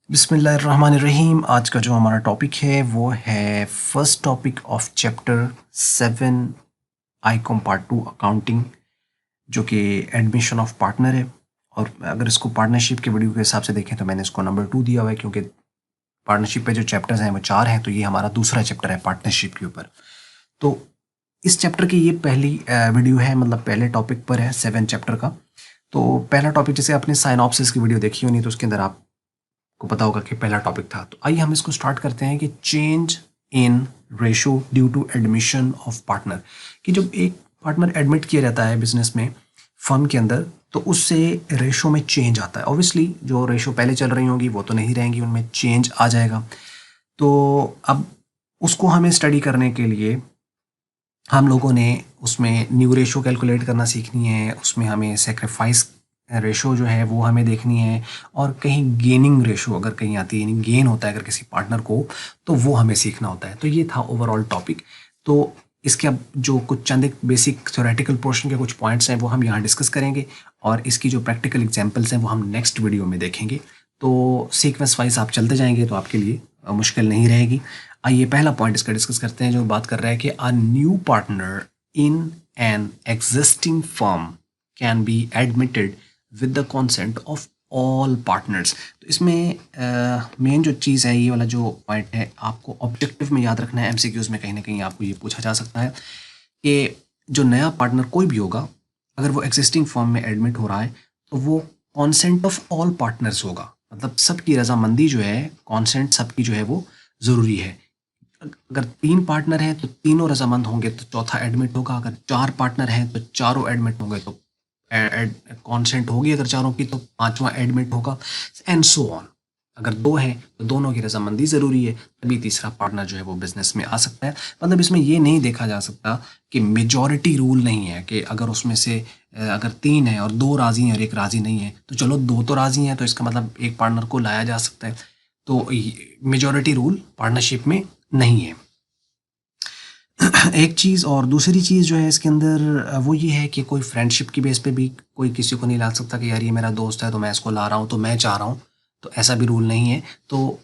बिस्मिल्लाहिर्रहमानिर्रहीम। आज का जो हमारा टॉपिक है वो है first topic of chapter 7 Icom part 2 accounting, जो कि एडमिशन ऑफ पार्टनर है। और अगर इसको पार्टनरशिप के वीडियो के हिसाब से देखें तो मैंने इसको नंबर 2 दिया हुआ है, क्योंकि पार्टनरशिप पे जो चैप्टर्स हैं वो 4 हैं, तो ये हमारा दूसरा चैप्टर है पार्टनरशिप के ऊपर। तो इस चैप्टर की ये पहली वीडियो है, मतलब पहले टॉपिक पर है 7 चैप्टर का। तो पहला टॉपिक, जैसे आपने साइनॉप्सिस की वीडियो देखी होनी तो उसके अंदर आपको पता होगा कि पहला टॉपिक था। तो आइए हम इसको स्टार्ट करते हैं कि change in ratio due to admission of partner. कि जब एक पार्टनर एडमिट किया जाता है बिजनेस में, फर्म के अंदर, तो उससे रेशो में चेंज आता है। ऑब्वियसली जो रेशो पहले चल रही होंगी वो तो नहीं रहेंगी, उनमें चेंज आ जाएगा। तो अब उसको हमें स्टडी करने के लिए हम लोगों ने उसमें न्यू रेशो कैलकुलेट करना सीखनी है, उसमें हमें सेक्रीफाइस रेशो जो है वो हमें देखनी है, और कहीं गेनिंग रेशो अगर कहीं आती है, यानी गेन होता है अगर किसी पार्टनर को, तो वो हमें सीखना होता है। तो ये था ओवरऑल टॉपिक। तो इसके अब जो कुछ चंद एक बेसिक थ्योरेटिकल पोर्शन के कुछ पॉइंट्स हैं वो हम यहाँ डिस्कस करेंगे, और इसकी जो प्रैक्टिकल एग्जाम्पल्स हैं वो हम नेक्स्ट वीडियो में देखेंगे। तो सीक्वेंस वाइज आप चलते जाएंगे तो आपके लिए मुश्किल नहीं रहेगी। आइए पहला पॉइंट इसका डिस्कस करते हैं, जो बात कर रहा है कि अ new partner in an existing firm can be admitted with the consent of all partners. तो इसमें मेन जो चीज़ है, ये वाला जो पॉइंट है, आपको ऑब्जेक्टिव में याद रखना है। एमसीक्यूज में कहीं ना कहीं आपको ये पूछा जा सकता है कि जो नया पार्टनर कोई भी होगा, अगर वो एग्जिस्टिंग फर्म में एडमिट हो रहा है, तो वो कॉन्सेंट ऑफ ऑल पार्टनर्स होगा। मतलब सबकी रजामंदी जो है, कॉन्सेंट सबकी जो है वो ज़रूरी है। अगर 3 पार्टनर हैं तो तीनों रजामंद होंगे तो चौथा एडमिट होगा। अगर 4 पार्टनर हैं तो चारों एडमिट होंगे तो कॉन्सेंट होगी। अगर चारों की तो पांचवा एडमिट होगा, एंड सो ऑन। अगर 2 हैं तो दोनों की रजामंदी ज़रूरी है, तभी तीसरा पार्टनर जो है वो बिजनेस में आ सकता है। मतलब इसमें ये नहीं देखा जा सकता कि मेजॉरिटी रूल नहीं है कि अगर उसमें से अगर 3 हैं और 2 राज़ी हैं और एक राज़ी नहीं है, तो चलो 2 तो राज़ी हैं तो इसका मतलब एक पार्टनर को लाया जा सकता है। तो मेजॉरिटी रूल पार्टनरशिप में नहीं है। एक चीज़, और दूसरी चीज़ जो है इसके अंदर वो ये है कि कोई फ्रेंडशिप की बेस पे भी कोई किसी को नहीं ला सकता कि यार ये मेरा दोस्त है तो मैं इसको ला रहा हूँ तो मैं चाह रहा हूँ। तो ऐसा भी रूल नहीं है। तो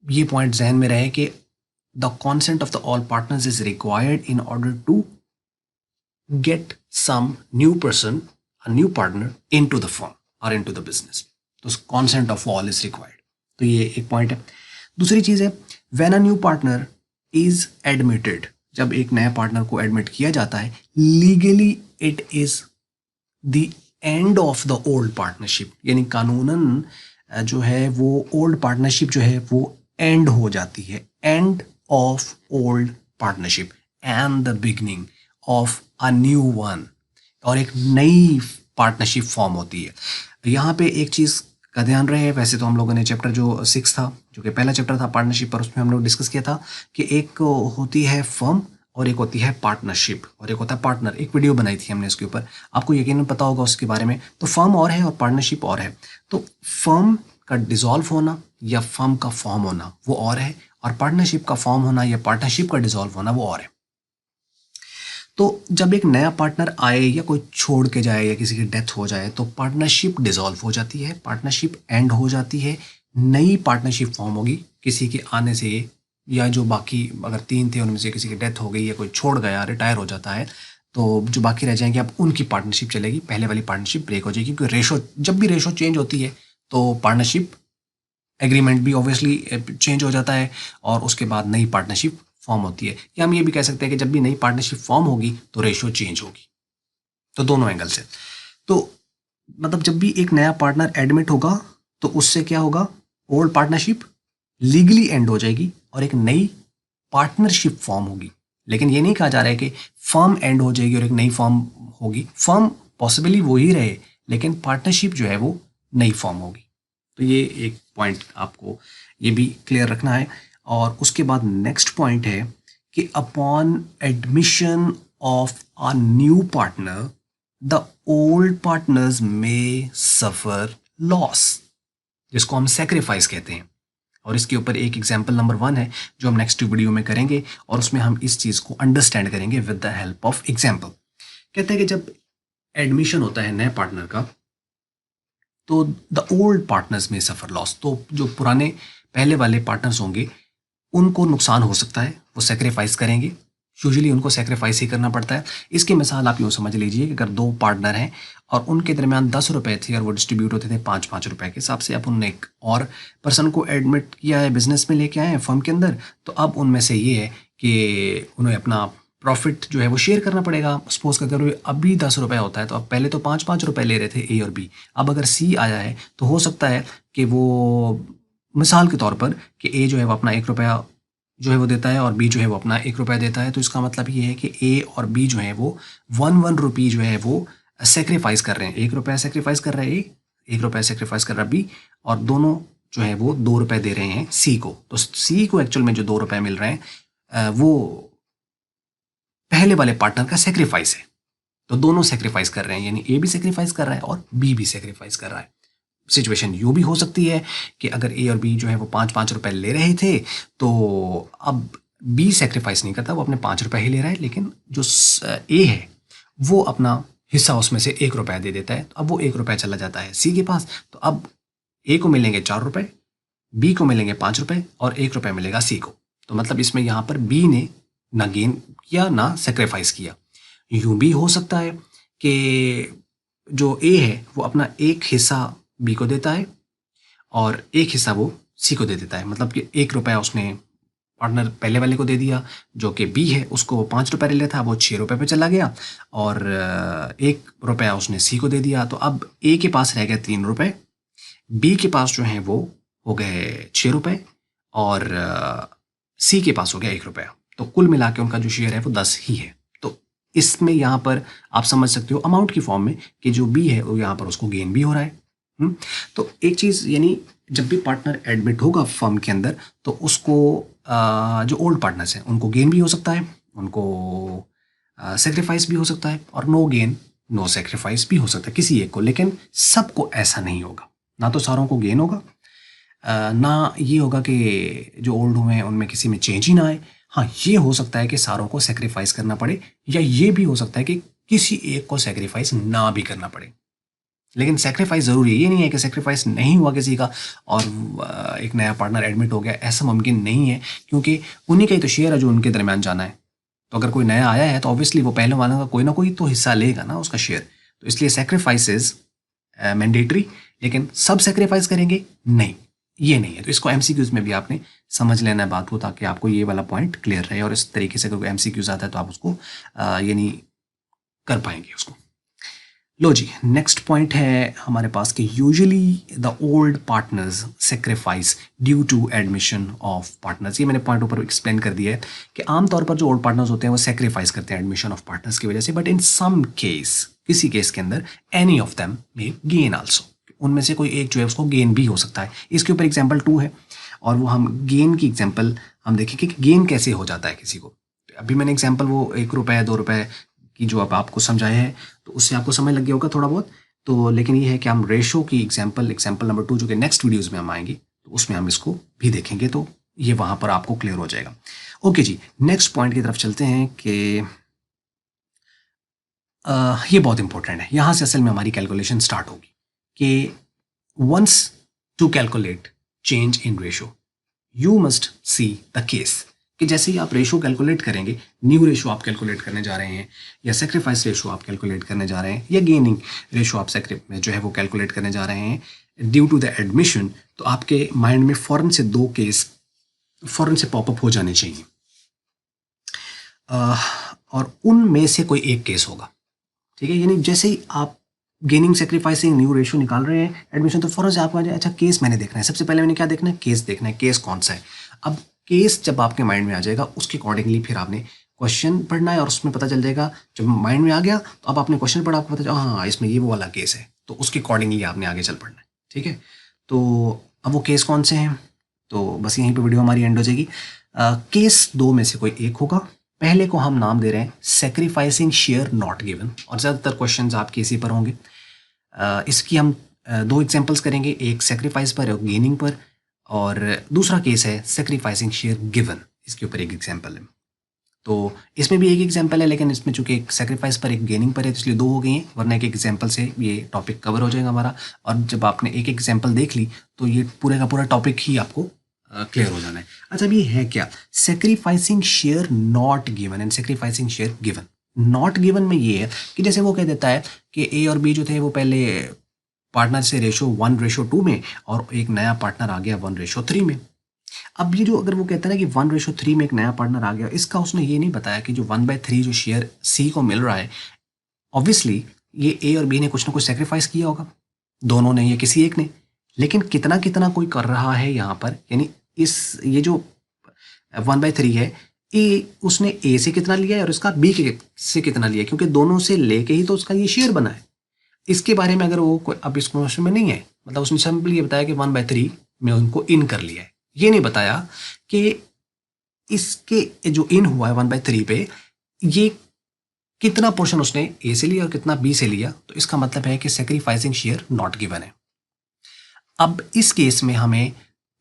ये पॉइंट जहन में रहे कि the consent of the all partners is required in order to get some new person, a new partner in to the firm और इन टू द बिजनेस। तो consent of all is required. तो ये एक point है। दूसरी चीज़ है, when a new partner is admitted, जब एक नया पार्टनर को एडमिट किया जाता है, legally it is the end of the old partnership. यानी कानूनन जो है वो ओल्ड पार्टनरशिप जो है वो एंड हो जाती है। End of old partnership and the beginning of a new one, और एक नई पार्टनरशिप फॉर्म होती है। यहाँ पे एक चीज़ का ध्यान रहे, वैसे तो हम लोगों ने चैप्टर जो 6 था, जो कि पहला चैप्टर था पार्टनरशिप पर, उसमें हम लोग डिस्कस किया था कि एक होती है फर्म और एक होती है पार्टनरशिप और एक होता है पार्टनर। एक वीडियो बनाई थी हमने इसके ऊपर, आपको यकीनन पता होगा उसके बारे में। तो फर्म और है और पार्टनरशिप और है। तो फर्म का डिसॉल्व होना या फर्म का फॉर्म होना वो और है, और पार्टनरशिप का फॉर्म होना या पार्टनरशिप का डिसॉल्व होना वो और है। तो जब एक नया पार्टनर आए या कोई छोड़ के जाए या किसी की डेथ हो जाए तो पार्टनरशिप डिसॉल्व हो जाती है, पार्टनरशिप एंड हो जाती है। नई पार्टनरशिप फॉर्म होगी किसी के आने से, या जो बाकी अगर 3 थे उनमें से किसी की डेथ हो गई या कोई छोड़ गया, रिटायर हो जाता है, तो जो बाकी रह जाएंगे अब उनकी पार्टनरशिप चलेगी। पहले वाली पार्टनरशिप ब्रेक हो जाएगी, क्योंकि रेशो, जब भी रेशो चेंज होती है तो पार्टनरशिप एग्रीमेंट भी ऑब्वियसली चेंज हो जाता है, और उसके बाद नई पार्टनरशिप फॉर्म होती है। या हम ये भी कह सकते हैं कि जब भी नई पार्टनरशिप फॉर्म होगी तो रेशो चेंज होगी। तो दोनों एंगल से, तो मतलब जब भी एक नया पार्टनर एडमिट होगा तो उससे क्या होगा, ओल्ड पार्टनरशिप लीगली एंड हो जाएगी और एक नई पार्टनरशिप फॉर्म होगी। लेकिन ये नहीं कहा जा रहा है कि फर्म एंड हो जाएगी और एक नई फर्म होगी। फर्म पॉसिबली वो ही रहे, लेकिन पार्टनरशिप जो है वो नई फॉर्म होगी। तो ये एक पॉइंट आपको ये भी क्लियर रखना है। और उसके बाद नेक्स्ट पॉइंट है कि upon admission of a new partner the old partners में सफर लॉस, जिसको हम सेक्रीफाइस कहते हैं। और इसके ऊपर एक एग्जाम्पल नंबर 1 है जो हम नेक्स्ट वीडियो में करेंगे, और उसमें हम इस चीज़ को अंडरस्टैंड करेंगे with the help of example. कहते हैं कि जब एडमिशन होता है नए पार्टनर का, तो द ओल्ड पार्टनर्स में सफ़र लॉस, तो जो पुराने पहले वाले पार्टनर्स होंगे उनको नुकसान हो सकता है, वो सेक्रीफाइस करेंगे। यूजुअली उनको सेक्रीफाइस ही करना पड़ता है। इसकी मिसाल आप यूँ समझ लीजिए कि अगर दो पार्टनर हैं और उनके दरमियान 10 रुपए थे और वो डिस्ट्रीब्यूट होते थे 5-5 रुपए के हिसाब से, अब उन्होंने एक और पर्सन को एडमिट किया है, बिजनेस में लेके आए हैं फर्म के अंदर, तो अब उनमें से ये है कि उन्हें अपना प्रॉफिट जो है वो शेयर करना पड़ेगा। सपोज का अगर अभी 10 रुपए होता है तो अब पहले तो 5-5 रुपए ले रहे थे ए और बी, अब अगर सी आया है तो हो सकता है कि वो मिसाल के तौर पर कि ए जो है वो अपना 1 रुपया जो है वो देता है और बी जो है वो अपना 1 रुपया देता है। तो इसका मतलब ये है कि ए और बी जो है वो 1 रुपी जो है वो सेक्रीफाइस कर रहे हैं। 1 रुपया सेक्रीफाइस कर रहा है ए, 1 रुपया सेक्रीफाइस कर रहा है बी, और दोनों जो है वो 2 रुपए दे रहे हैं सी को। तो सी को एक्चुअल में जो 2 रुपए मिल रहे हैं वो पहले वाले पार्टनर का सेक्रीफाइस है। तो दोनों सेक्रीफाइस कर रहे हैं, यानी ए भी सेक्रीफाइस कर रहा है और बी भी सेक्रीफाइस कर रहा है। सिचुएशन यूँ भी हो सकती है कि अगर ए और बी जो है वो 5-5 रुपए ले रहे थे, तो अब बी सेक्रीफाइस नहीं करता, वो अपने 5 रुपए ही ले रहा है, लेकिन जो ए है वो अपना हिस्सा उसमें से 1 रुपया दे देता है। तो अब वो 1 रुपया चला जाता है सी के पास, तो अब ए को मिलेंगे 4 रुपए, बी को मिलेंगे 5 रुपए और 1 रुपया मिलेगा सी को। तो मतलब इसमें यहाँ पर बी ने ना गेन किया ना सेक्रीफाइस किया। यूं भी हो सकता है कि जो ए है वो अपना एक हिस्सा बी को देता है और एक हिस्सा वो सी को दे देता है। मतलब कि 1 रुपया उसने पार्टनर पहले वाले को दे दिया, जो कि बी है उसको वो 5 रुपये ले था, वो 6 रुपये पे चला गया, और 1 रुपया उसने सी को दे दिया। तो अब ए के पास रह गए 3 रुपये, बी के पास जो है वो हो गए 6 रुपये और सी के पास हो गया 1 रुपया। तो कुल मिला के उनका जो शेयर है वो 10 ही है। तो इसमें यहाँ पर आप समझ सकते हो अमाउंट की फॉर्म में कि जो बी है वो यहाँ पर उसको गेन भी हो रहा है। तो एक चीज़, यानी जब भी पार्टनर एडमिट होगा फर्म के अंदर तो उसको जो ओल्ड पार्टनर्स हैं उनको गेन भी हो सकता है, उनको सेक्रीफाइस भी हो सकता है, और नो गेन नो सेक्रीफाइस भी हो सकता है किसी एक को। लेकिन सबको ऐसा नहीं होगा, ना तो सारों को गेन होगा, ना ये होगा कि जो ओल्ड हुए हैं उनमें किसी में चेंज ही ना आए। हाँ, ये हो सकता है कि सारों को सेक्रीफाइस करना पड़े, या ये भी हो सकता है कि किसी एक को सेक्रीफाइस ना भी करना पड़े। लेकिन सेक्रीफाइस ज़रूरी है, ये नहीं है कि सेक्रीफाइस नहीं हुआ किसी का और एक नया पार्टनर एडमिट हो गया, ऐसा मुमकिन नहीं है, क्योंकि उन्हीं का ही तो शेयर है जो उनके दरमियान जाना है। तो अगर कोई नया आया है तो ऑब्वियसली वो पहले वालों का कोई ना कोई तो हिस्सा लेगा ना उसका शेयर। तो इसलिए सेक्रीफाइस इज मैंडेटरी, लेकिन सब सेक्रीफाइस करेंगे नहीं, ये नहीं है। तो इसको एमसीक्यूज में भी आपने समझ लेना है बात को, ताकि आपको ये वाला पॉइंट क्लियर रहे, और इस तरीके से अगर एमसीक्यूज आता है तो आप उसको यानी कर पाएंगे उसको। लो जी, नेक्स्ट पॉइंट है हमारे पास कि usually the old partners sacrifice due to admission of partners. ये मैंने पॉइंट ऊपर एक्सप्लेन कर दिया है कि आमतौर पर जो ओल्ड पार्टनर्स होते हैं वो सेक्रीफाइस करते हैं एडमिशन ऑफ पार्टनर्स की वजह से, बट इन सम केस, किसी केस के अंदर, any of them may gain also, उनमें से कोई एक जो है उसको गेन भी हो सकता है। इसके ऊपर एग्जाम्पल 2 है, और वो हम गेन की एग्जाम्पल हम देखेंगे कि गेन कैसे हो जाता है किसी को। अभी मैंने एग्जाम्पल वो 1 रुपये 2 रुपये की जो अब आपको समझाया है तो उससे आपको समझ लग गया होगा थोड़ा बहुत। तो लेकिन ये है कि हम रेशो की एग्जाम्पल नंबर 2 जो कि नेक्स्ट वीडियोज़ में हम आएंगे तो उसमें हम इसको भी देखेंगे, तो ये वहाँ पर आपको क्लियर हो जाएगा। ओके जी, नेक्स्ट पॉइंट की तरफ चलते हैं कि ये बहुत इंपॉर्टेंट है, यहाँ से असल में हमारी कैलकुलेशन स्टार्ट होगी कि once to calculate change in ratio you must see the case, कि जैसे ही आप रेशो कैलकुलेट करेंगे, न्यू रेशो आप कैलकुलेट करने जा रहे हैं, या सेक्रीफाइस रेशो आप कैलकुलेट करने जा रहे हैं, या गेनिंग रेशो आप जो है वो कैलकुलेट करने जा रहे हैं ड्यू टू द एडमिशन, तो आपके माइंड में फ़ौरन से 2 केस फ़ौरन से पॉपअप हो जाने चाहिए, और उनमें से कोई एक केस होगा। ठीक है, यानी जैसे ही आप गेनिंग सेक्रीफाइसिंग न्यू रेशो निकाल रहे हैं एडमिशन, तो फ़ौरन से आपको आ जाए अच्छा केस मैंने देखना है। सबसे पहले मैंने क्या देखना है? केस देखना है, केस कौन सा है। अब केस जब आपके माइंड में आ जाएगा उसके अकॉर्डिंगली फिर आपने क्वेश्चन पढ़ना है, और उसमें पता चल जाएगा, जब माइंड में आ गया तो अब आपने क्वेश्चन पढ़ा, आपको पता चला हाँ इसमें ये वो वाला केस है, तो उसके अकॉर्डिंगली आपने आगे चल पड़ना है। ठीक है, तो अब वो केस कौन से हैं, तो बस यहीं पे वीडियो हमारी एंड हो जाएगी। केस 2 में से कोई एक होगा। पहले को हम नाम दे रहे हैं सेक्रीफाइसिंग शेयर नॉट गिवन, और ज़्यादातर क्वेश्चंस आपके इसी पर होंगे। इसकी हम 2 एग्जांपल्स करेंगे, एक सेक्रीफाइस पर और गेनिंग पर, और दूसरा केस है सेक्रीफाइसिंग शेयर गिवन, इसके ऊपर एक एग्जांपल है। तो इसमें भी एक एग्जाम्पल है, लेकिन इसमें चूंकि एक सेक्रीफाइस पर एक गेनिंग पर है तो इसलिए 2 हो गई हैं, वरना एक एग्जाम्पल से ये टॉपिक कवर हो जाएगा हमारा। और जब आपने एक एग्जाम्पल देख ली तो ये पूरे का पूरा टॉपिक ही आपको क्लियर हो जाना है। अच्छा, अब ये है क्या? Sacrificing share not given and sacrificing share given. Not given में ये है कि जैसे वो कह देता है कि ए और बी जो थे वो पहले पार्टनर से रेशो 1:2 में, और एक नया पार्टनर आ गया 1:3 में। अब ये जो अगर वो कहता है ना कि 1:3 में एक नया पार्टनर आ गया, इसका उसने ये नहीं बताया कि जो 1/3 जो शेयर सी को मिल रहा है, ऑब्वियसली ये ए और बी ने कुछ ना कुछ सेक्रीफाइस किया होगा, दोनों ने या किसी एक ने। लेकिन कितना कितना कोई कर रहा है यहाँ पर, यानी इस ये जो 1/3 है, ए उसने ए से कितना लिया है और इसका बी के से कितना लिया है, क्योंकि दोनों से लेके ही तो उसका ये शेयर बना है। इसके बारे में अगर वो अब इस क्वेश्चन में नहीं है, मतलब उसने सिंपल ये बताया कि 1/3 में उनको इन कर लिया है। ये नहीं बताया कि इसके जो इन हुआ है 1/3 पे, ये कितना पोर्शन उसने ए से लिया और कितना बी से लिया। तो इसका मतलब है कि सेक्रीफाइसिंग शेयर नॉट गिवन है। अब इस केस में हमें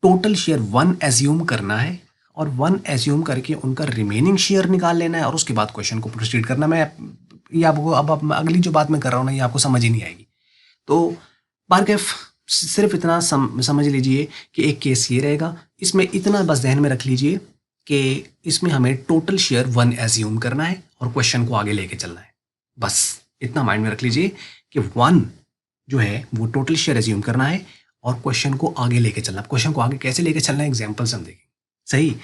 टोटल शेयर 1 एज्यूम करना है और 1 एज्यूम करके उनका रिमेनिंग शेयर निकाल लेना है और उसके बाद क्वेश्चन को प्रोसीड करना। मैं ये आपको अब अगली जो बात मैं कर रहा हूँ ना, ये आपको समझ ही नहीं आएगी। तो बारकेफ सिर्फ इतना समझ लीजिए कि एक केस ये रहेगा, इसमें इतना बस ध्यान में रख लीजिए कि इसमें हमें टोटल शेयर 1 एज्यूम करना है और क्वेश्चन को आगे लेके चलना है। बस इतना माइंड में रख लीजिए कि 1 जो है वो टोटल शेयर एज्यूम करना है और क्वेश्चन को आगे लेके चलना है। क्वेश्चन को आगे कैसे लेके चलना है एग्जाम्पल से हम देखेंगे, सही।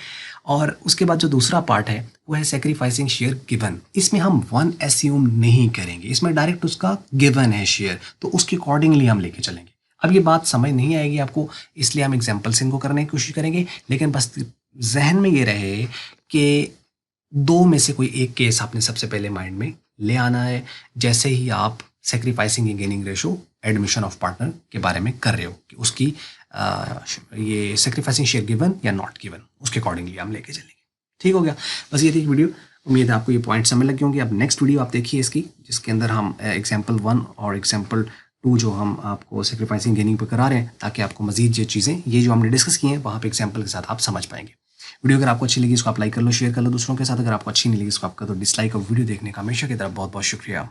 और उसके बाद जो दूसरा पार्ट है वो है सेक्रीफाइसिंग शेयर गिवन। इसमें हम 1 एज्यूम नहीं करेंगे, इसमें डायरेक्ट उसका गिवन है शेयर, तो उसके अकॉर्डिंगली हम लेके चलेंगे। अब ये बात समझ नहीं आएगी आपको, इसलिए हम एग्जाम्पल से इनको करने की कोशिश करेंगे, लेकिन बस जहन में ये रहे कि 2 में से कोई एक केस आपने सबसे पहले माइंड में ले आना है जैसे ही आप sacrificing gaining ratio admission of partner के बारे में कर रहे हो, कि उसकी ये सेक्रीफाइसिंग शेयर गिवन या नॉट गिवन, उसके अकॉर्डिंगली हम लेके चलेंगे। ठीक हो गया? बस ये थी वीडियो। उम्मीद है आपको ये पॉइंट समझ लगे होंगे। अब नेक्स्ट वीडियो आप देखिए इसकी, जिसके अंदर हम एग्जाम्पल 1 और एग्जाम्पल 2 जो हम आपको सेक्रीफाइसिंग गेनिंग पर करा रहे हैं, ताकि आपको मजीद ये चीज़ें ये जो हमने डिस्कस की हैं वहाँ पे एग्जाम्पल के साथ आप समझ पाएंगे। वीडियो अगर आपको अच्छी लगी इसको आप लाइक कर लो, शेयर कर लो दूसरों के साथ। अगर आपको अच्छी नहीं लगी इसको आपका तो डिसलाइक और वीडियो देखने का हमेशा की तरफ बहुत बहुत शुक्रिया।